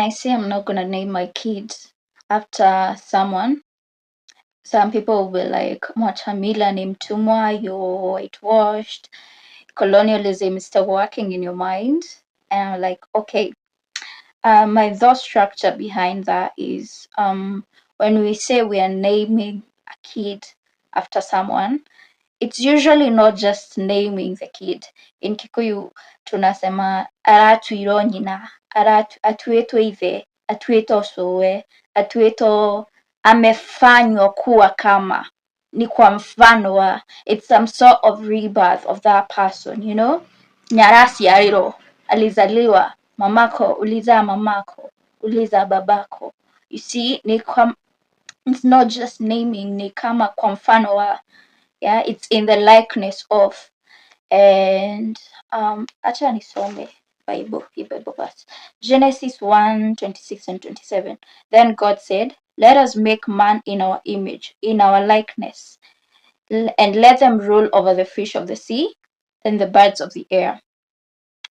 I say I'm not gonna name my kids after someone, some people will be like, Mwatamila ni mtumwa, you're whitewashed, colonialism is still working in your mind. And I'm like, okay, my thought structure behind that is when we say we are naming a kid after someone, it's usually not just naming the kid. In Kikuyu tunasema aratuirwo nyina, atuĩtwo ithe, atuĩtwo cũwe, atuĩtwo amefanywa kuwa kama, ni kwa mfano wa, it's some sort of rebirth of that person, you know. Nyaraciarirwo, alizaliwa, mamako, ulizaa mamako, ulizaa babako. You see, it's not just naming, ni kama kwa mfano wa, yeah, it's in the likeness of. And acha nisome Bible verse. Genesis 1:26 and 27. Then God said, let us make man in our image, in our likeness, and let them rule over the fish of the sea and the birds of the air,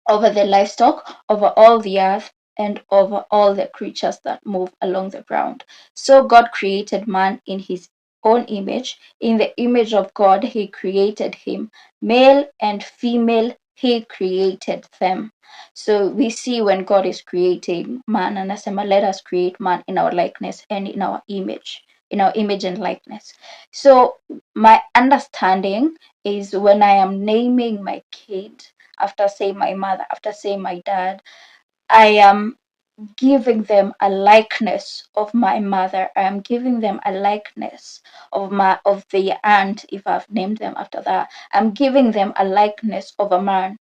over the livestock, over all the earth, and over all the creatures that move along the ground. So God created man in his own image. In the image of God, he created him. Male and female, he created them. So we see when God is creating man, anasema, let us create man in our likeness and in our image and likeness. So my understanding is when I am naming my kid, after saying my mother, after saying my dad, I am giving them a likeness of my mother. I am giving them a likeness of the aunt, if I've named them after that. I'm giving them a likeness of a man.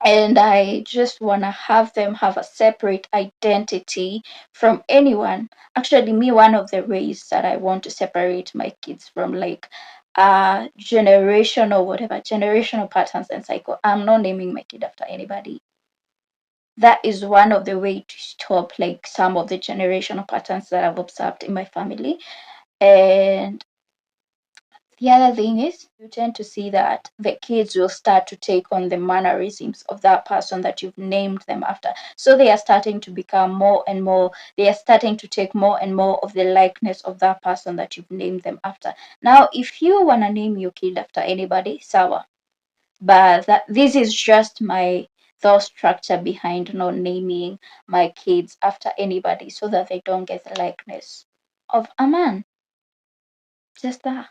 And I just want to have them have a separate identity from anyone. Actually, one of the ways that I want to separate my kids from like generational patterns and cycle. I'm not naming my kid after anybody. That is one of the ways to stop like some of the generational patterns that I've observed in my family. And the other thing is, you tend to see that the kids will start to take on the mannerisms of that person that you've named them after. So they are starting to become more and more, they are starting to take more and more of the likeness of that person that you've named them after. Now, if you want to name your kid after anybody, sawa. But this is just my thought structure behind not naming my kids after anybody so that they don't get the likeness of a man. Just that.